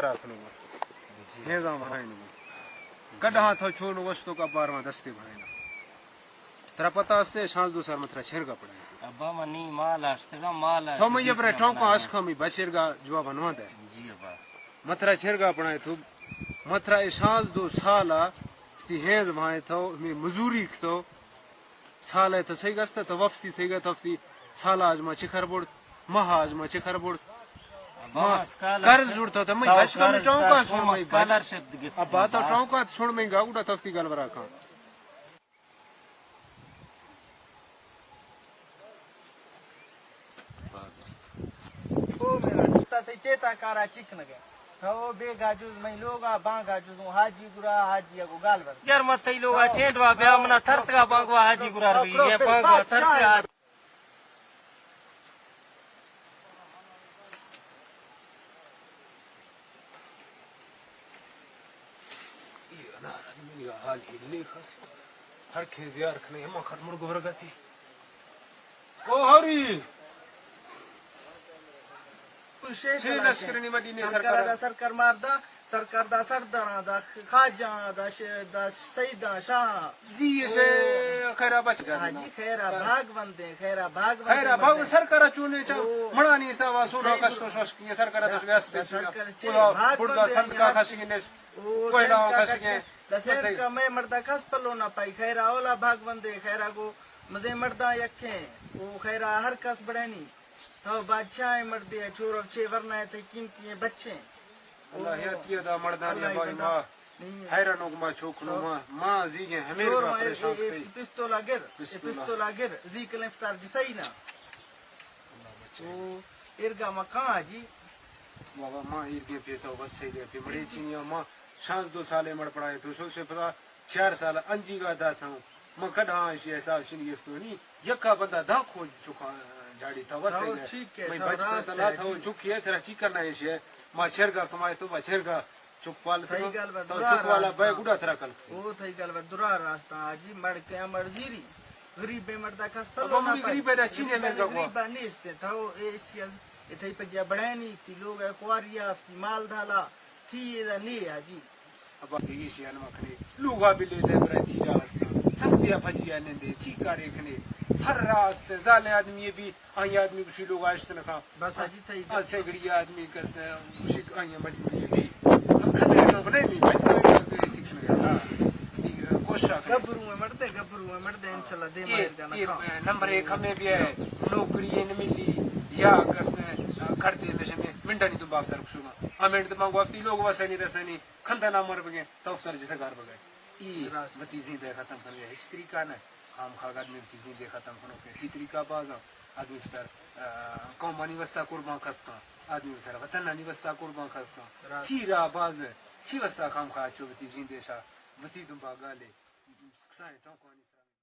رکھنو یہ گام بھرائیں کڈہاں تھو چھوڑو وشتوں کا بارواں دستے بھرائیں ترا پتہ ہستے شانس دو سر مترا چھرگا پڑے ابا منی مال آشتگا مال تو میں یہ برے ٹھونکا اشکا می بچرگا جواب انوان دے جی ابا مترا چھرگا پڑے تو مترا شانس دو سالا تی ہینز بھائیں تھو می مزوری کتو سالے تو صحیح گستے تو وفتی صحیح گا تفتی سالا آج ما چکر بڑ ماہ آج ما چکر بڑ قرض جڑتا تو میں بچ کا میں ٹھونکا سن میں بچ اب بات تو ٹھونکا چھوڑ میں گا اڑا تفتی گل برا کھا او میرا جوتا تے چیتا کارا چکن گیا تو بے گاجوز میں لوگا باں گاجوز حاجی گرا حاجی کو گال بر یار مت لوگا چینڈوا بیا منا تھرتگا بانگوا حاجی گرار بھی یہ بانگوا تھرتگا حال ہی خاص ہر کھیزیار کھنے ہم خر مر گور گتی او ہری چھ لشکرنی مدینے سرکار سرکار ماردا سرکار دا سردار دا خواجہ دا سیدہ شاہ زی سے خیرا بچ گیا حاجی خیرا بھاگ بندے خیرا بھاگ خیرا بھاگ سرکار چونے چا مڑانی سوا سونا کشتو شوشکی سرکار تو گیستے چا پڑا صدقہ خشگنے کوئی نہ خشگنے دسر کا میں مردا کس پلو نہ پائی خیرا اولا بھاگ بندے خیرا کو مزے مردا یکھیں وہ خیرا ہر کس بڑھنی تو بادشاہ مردے چورک چھ ورنہ تے قیمتی بچے اللہ یاتیہ دا مردانی بائی ماں حیرانوں ما چھوکنو ماں زیگیں ہمیں کا پریشان کئی پستولا گر زیکل افطار جسائینا او ارگا مکان جی بابا ماں ارگے پیتا ہو بس سے لے پی مڑی چینیا ماں شانس دو سالے مڑ پڑائے تو شو سے پتا 4 سال انجی گا دا تھا ماں کڈھاں ایسی حساب شنگی افتو نہیں یکا بندہ دا کھوج چکا جاڑی تھا بس سے لے میں بچتا سلا تھا چکی ہے تیرا چیک کرنا ایسی ہے ماں چھرگا کمائے تو با چھرگا چک پال تھا تو چک والا بے گوڑا ترا کل او تھئی گل ور درا راستہ آجی مڑ کے مڑ زیری غریب بے مردا کس پر ابا مجھے غریب ہے چینے میں گا غریب نیستے تھا او ایسی اتھئی پجیا بڑھنی تی لوگ کواریا مال دھالا تھی نی آجی ابا ایسی ہے نمکھنے لوگا بھی لے دے برای تھی راستا سنگیا پھجیا نے دے تھی کارے کھنے ہر راستے زالے آدمی بھی آئی آدمی کچھ لوگ آشتے نکھا بس آجی تھئی آسے گڑی آدمی کسے کچھ آئی مجبوری بھی ہم کھتے ہیں بنے بھی بچتا ہے تکھنے گیا کوشا گبرو میں مردے انشاءاللہ دے مائر کا نکھا نمبر 1 ہمیں بھی ہے نوکری نہیں ملی یا کسے کھڑتے نشے میں منڈا نہیں تو بافتر کشوگا آمینٹ مانگو افتی لوگ واسے نہیں رسے نہیں کھندہ نہ مر بگے تو افتر جیسے گار بگے ای متیزیں دے ختم کرنے ہیچ طریقہ نا خام خواہ آدمی متیزیں دے ختم کرنے کے تی طریقہ بازا آدمی افتر قومانی وستا قربان کرتا آدمی افتر وطنانی وستا قربان کرتا تیرا باز چی وستا خام خواہ چو متیزیں دے شا متی دنبا گالے کسائیں ٹونکوانی